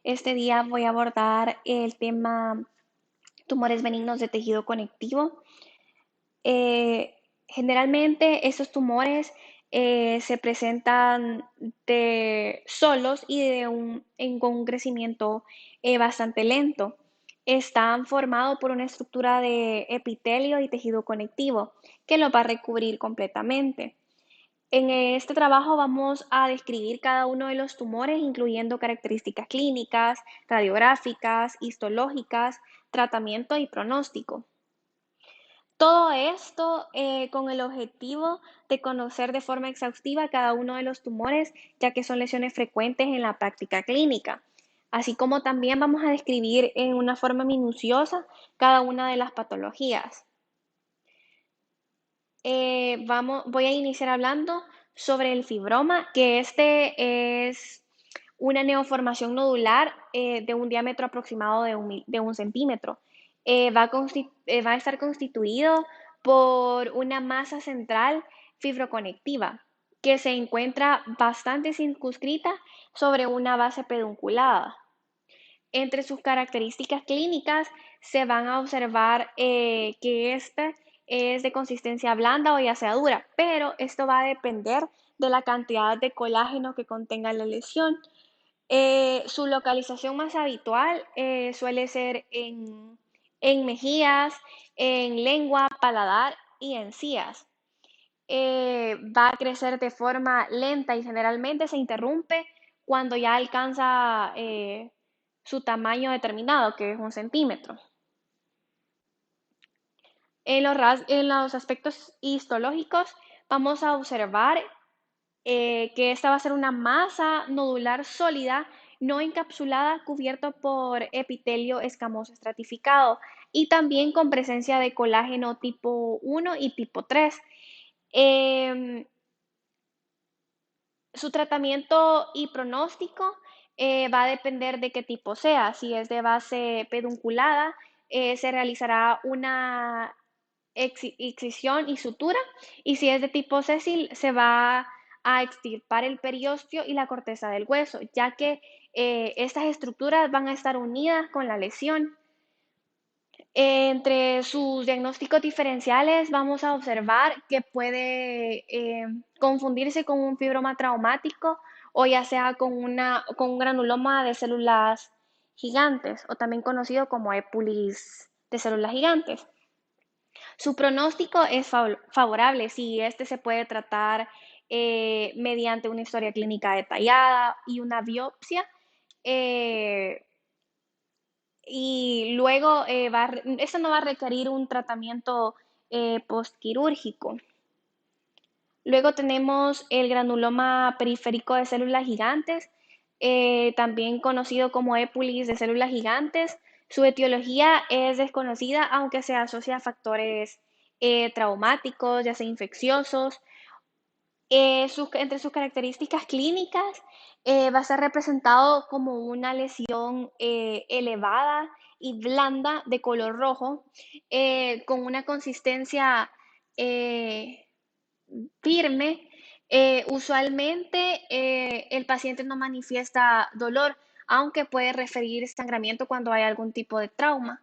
Este día voy a abordar el tema tumores benignos de tejido conectivo. Generalmente estos tumores se presentan solos y con un crecimiento bastante lento. Están formados por una estructura de epitelio y tejido conectivo que lo va a recubrir completamente. En este trabajo vamos a describir cada uno de los tumores, incluyendo características clínicas, radiográficas, histológicas, tratamiento y pronóstico. Todo esto con el objetivo de conocer de forma exhaustiva cada uno de los tumores, ya que son lesiones frecuentes en la práctica clínica. Así como también vamos a describir en una forma minuciosa cada una de las patologías. Voy a iniciar hablando sobre el fibroma, que este es una neoformación nodular de un diámetro aproximado de 1 centímetro. Va a estar constituido por una masa central fibroconectiva que se encuentra bastante circunscrita sobre una base pedunculada. Entre sus características clínicas se van a observar que esta es de consistencia blanda o ya sea dura, pero esto va a depender de la cantidad de colágeno que contenga la lesión. Su localización más habitual suele ser en mejillas, en lengua, paladar y encías. Va a crecer de forma lenta y generalmente se interrumpe cuando ya alcanza su tamaño determinado, que es 1 centímetro. En los aspectos histológicos vamos a observar que esta va a ser una masa nodular sólida, no encapsulada, cubierta por epitelio escamoso estratificado y también con presencia de colágeno tipo 1 y tipo 3. Em, Su tratamiento y pronóstico va a depender de qué tipo sea. Si es de base pedunculada, se realizará una excisión y sutura, y si es de tipo sésil, se va a extirpar el periósteo y la corteza del hueso, ya que estas estructuras van a estar unidas con la lesión. Entre sus diagnósticos diferenciales vamos a observar que puede confundirse con un fibroma traumático o ya sea con un granuloma de células gigantes o también conocido como épulis de células gigantes. Su pronóstico es favorable si este se puede tratar mediante una historia clínica detallada y una biopsia. eh, y luego esto no va a requerir un tratamiento postquirúrgico. Luego tenemos el granuloma periférico de células gigantes, también conocido como épulis de células gigantes. Su etiología es desconocida, aunque se asocia a factores traumáticos, ya sea infecciosos. Entre sus características clínicas va a ser representado como una lesión elevada y blanda de color rojo, con una consistencia eh, firme. Usualmente el paciente no manifiesta dolor, aunque puede referir sangramiento cuando hay algún tipo de trauma.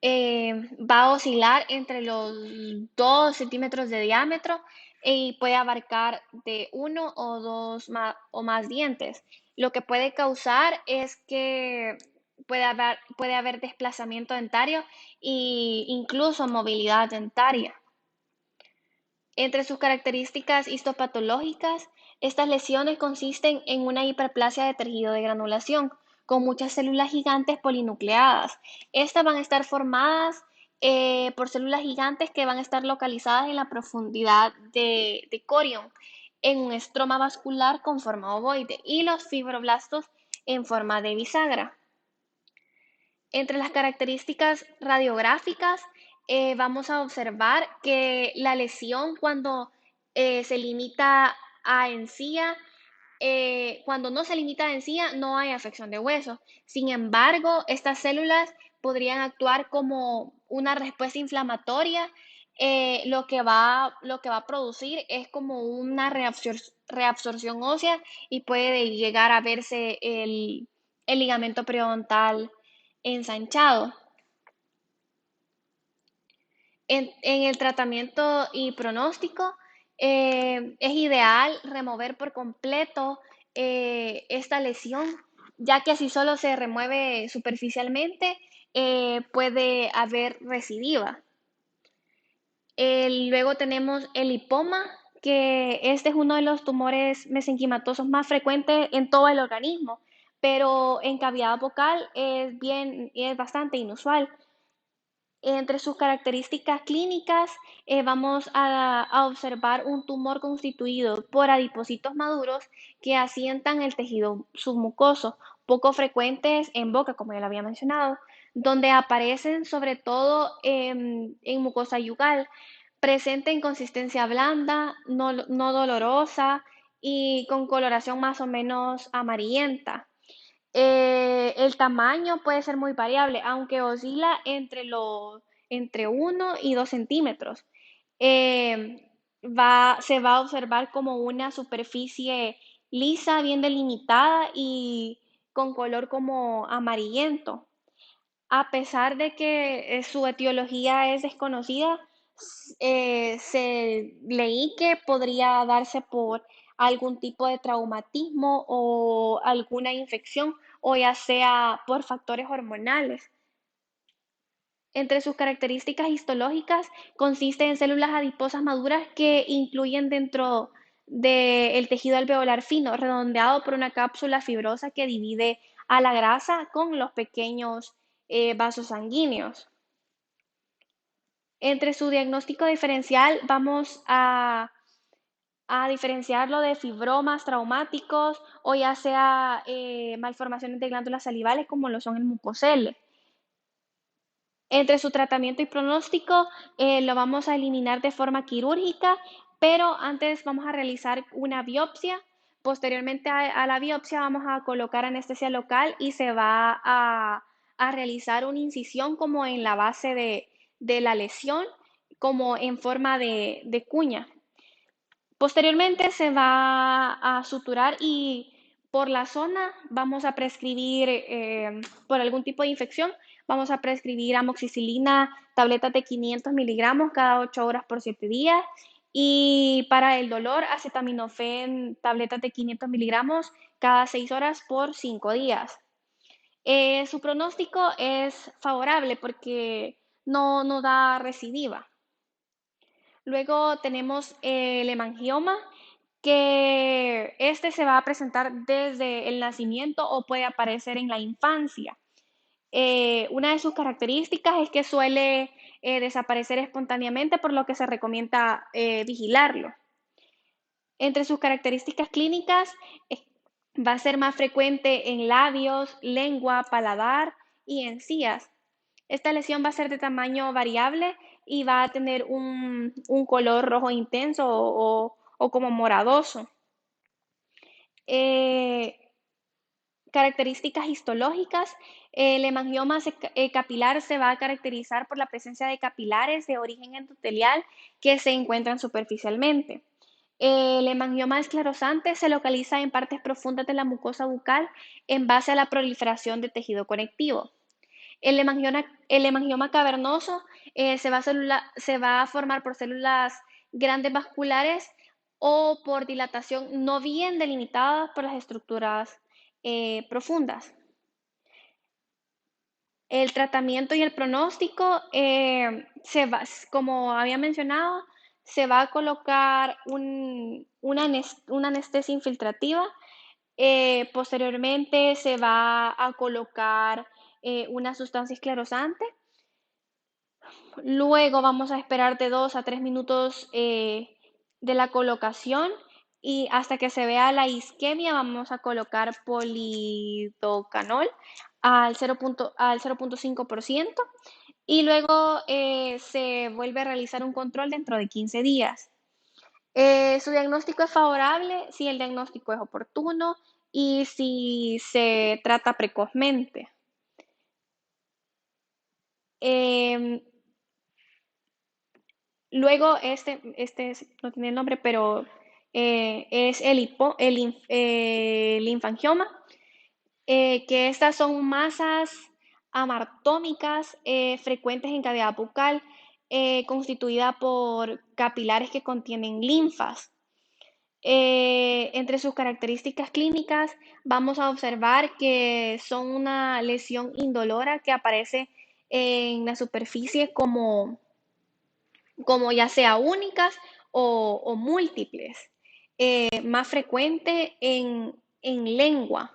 Va a oscilar entre los 2 centímetros de diámetro y puede abarcar de uno o dos o más dientes. Lo que puede causar es que puede haber desplazamiento dentario e incluso movilidad dentaria. Entre sus características histopatológicas, estas lesiones consisten en una hiperplasia de tejido de granulación, con muchas células gigantes polinucleadas. Estas van a estar formadas por células gigantes que van a estar localizadas en la profundidad de corion, en un estroma vascular con forma ovoide, y los fibroblastos en forma de bisagra. Entre las características radiográficas, vamos a observar que la lesión cuando se limita a encía, cuando no se limita a encía, no hay afección de hueso. Sin embargo, estas células podrían actuar como una respuesta inflamatoria, lo que va a producir es como una reabsorción ósea y puede llegar a verse el ligamento periodontal ensanchado. En el tratamiento y pronóstico, es ideal remover por completo esta lesión, ya que si solo se remueve superficialmente, puede haber recidiva. Luego tenemos el lipoma, que este es uno de los tumores mesenquimatosos más frecuentes en todo el organismo, pero en cavidad bucal es bastante inusual. Entre sus características clínicas, vamos a observar un tumor constituido por adipocitos maduros que asientan el tejido submucoso, poco frecuentes en boca, como ya lo había mencionado, donde aparecen sobre todo en mucosa yugal, presente en consistencia blanda, no dolorosa y con coloración más o menos amarillenta. El tamaño puede ser muy variable, aunque oscila entre 1 y 2 centímetros. Se va a observar como una superficie lisa, bien delimitada y con color como amarillento. A pesar de que su etiología es desconocida, leí que podría darse por algún tipo de traumatismo o alguna infección, o ya sea por factores hormonales. Entre sus características histológicas consiste en células adiposas maduras que incluyen dentro del tejido alveolar fino, redondeado por una cápsula fibrosa que divide a la grasa con los pequeños vasos sanguíneos. Entre su diagnóstico diferencial vamos a diferenciarlo de fibromas traumáticos o ya sea malformaciones de glándulas salivales como lo son el mucosele. Entre su tratamiento y pronóstico, lo vamos a eliminar de forma quirúrgica, pero antes vamos a realizar una biopsia. Posteriormente a la biopsia vamos a colocar anestesia local y se va a realizar una incisión como en la base de la lesión, como en forma de cuña. Posteriormente se va a suturar y por la zona vamos a prescribir, por algún tipo de infección, vamos a prescribir amoxicilina, tabletas de 500 miligramos cada 8 horas por 7 días. Y para el dolor, acetaminofén, tabletas de 500 miligramos cada 6 horas por 5 días. Su pronóstico es favorable porque no da recidiva. Luego tenemos el hemangioma, que este se va a presentar desde el nacimiento o puede aparecer en la infancia. Una de sus características es que suele desaparecer espontáneamente, por lo que se recomienda vigilarlo. Entre sus características clínicas, va a ser más frecuente en labios, lengua, paladar y encías. Esta lesión va a ser de tamaño variable y va a tener un color rojo intenso o como moradoso. Eh, Características histológicas. El hemangioma capilar se va a caracterizar por la presencia de capilares de origen endotelial que se encuentran superficialmente. El hemangioma esclerosante se localiza en partes profundas de la mucosa bucal en base a la proliferación de tejido conectivo. El hemangioma cavernoso se va a formar por células grandes vasculares o por dilatación no bien delimitada por las estructuras profundas. El tratamiento y el pronóstico, como había mencionado, se va a colocar una anestesia infiltrativa. Posteriormente se va a colocar una sustancia esclerosante. Luego vamos a esperar de 2 a 3 minutos de la colocación y hasta que se vea la isquemia vamos a colocar polidocanol al 0.5% y luego se vuelve a realizar un control dentro de 15 días. Su diagnóstico es favorable si el diagnóstico es oportuno y si se trata precozmente. Em, Luego, no tiene nombre, pero es el linfangioma. que estas son masas amartómicas frecuentes en cavidad bucal, constituida por capilares que contienen linfas. Entre sus características clínicas vamos a observar que son una lesión indolora que aparece en la superficie como ya sea únicas o múltiples, más frecuente en lengua.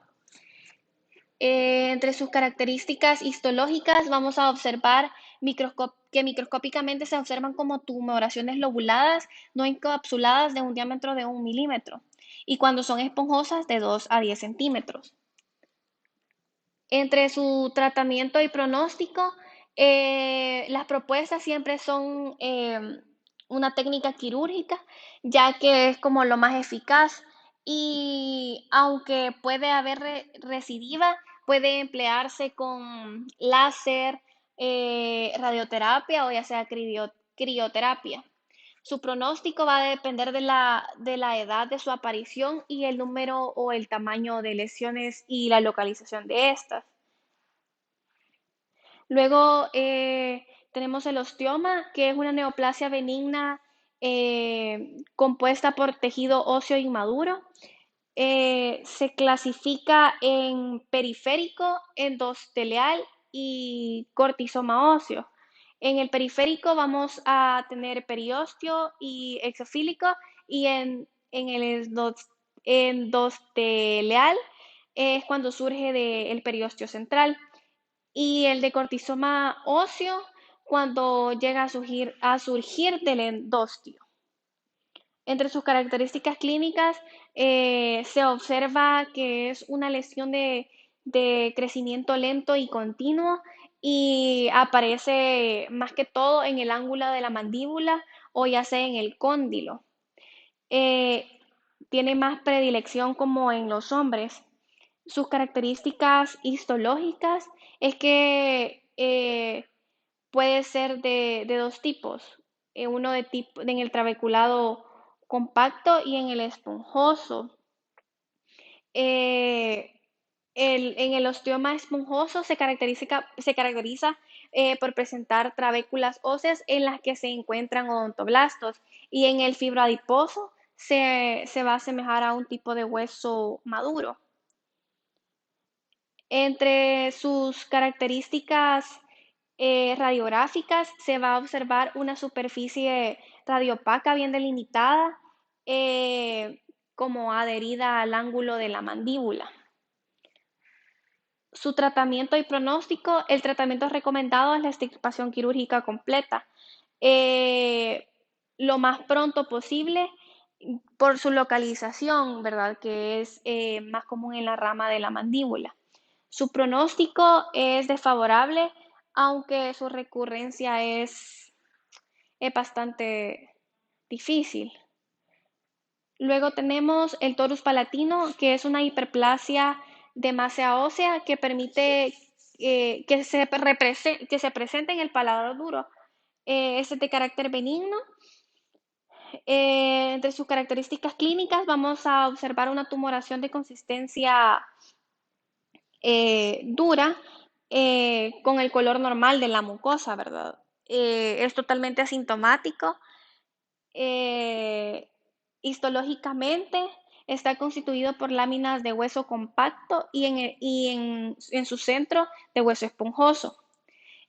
Entre sus características histológicas vamos a observar que microscópicamente se observan como tumoraciones lobuladas no encapsuladas de un diámetro de 1 milímetro y cuando son esponjosas de 2 a 10 centímetros. Entre su tratamiento y pronóstico, las propuestas siempre son una técnica quirúrgica, ya que es como lo más eficaz y aunque puede haber recidiva, puede emplearse con láser, radioterapia o ya sea crioterapia. Su pronóstico va a depender de la edad de su aparición y el número o el tamaño de lesiones y la localización de estas. Luego tenemos el osteoma, que es una neoplasia benigna compuesta por tejido óseo inmaduro. Se clasifica en periférico, endotelial y cortisoma óseo. En el periférico vamos a tener periósteo y exofílico y en el endotelial es cuando surge del periósteo central y el de cortisoma óseo cuando llega a surgir del endostio. Entre sus características clínicas se observa que es una lesión de crecimiento lento y continuo y aparece más que todo en el ángulo de la mandíbula o ya sea en el cóndilo. Eh, Tiene más predilección como en los hombres. Sus características histológicas es que puede ser de dos tipos, uno de tipo en el trabeculado compacto y en el esponjoso. Eh, en el osteoma esponjoso se caracteriza por presentar trabéculas óseas en las que se encuentran odontoblastos y en el fibroadiposo se va a asemejar a un tipo de hueso maduro. Entre sus características radiográficas se va a observar una superficie radiopaca bien delimitada, eh, como adherida al ángulo de la mandíbula. Su tratamiento y pronóstico, el tratamiento recomendado es la extirpación quirúrgica completa, eh, lo más pronto posible por su localización, ¿verdad? Que es más común en la rama de la mandíbula. Su pronóstico es desfavorable, aunque su recurrencia es bastante difícil. Luego tenemos el torus palatino, que es una hiperplasia de masa ósea que permite que se presente en el paladar duro. Es de carácter benigno. Entre sus características clínicas vamos a observar una tumoración de consistencia dura con el color normal de la mucosa, ¿verdad? Es totalmente asintomático. eh, Histológicamente está constituido por láminas de hueso compacto y en su centro de hueso esponjoso.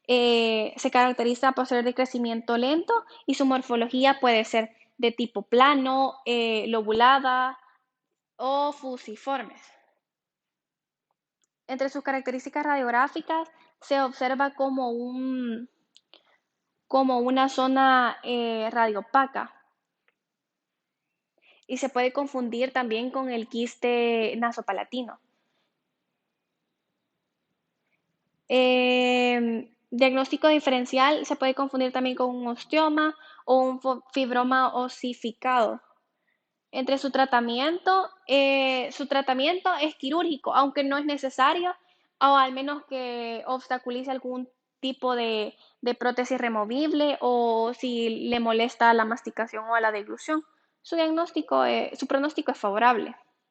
Se caracteriza por ser de crecimiento lento y su morfología puede ser de tipo plano, lobulada o fusiformes. Entre sus características radiográficas se observa como una zona radiopaca y se puede confundir también con el quiste nasopalatino. Diagnóstico diferencial se puede confundir también con un osteoma o un fibroma osificado. Entre su tratamiento es quirúrgico, aunque no es necesario, o al menos que obstaculice algún tipo de prótesis removible o si le molesta la masticación o la deglución. Su pronóstico es favorable.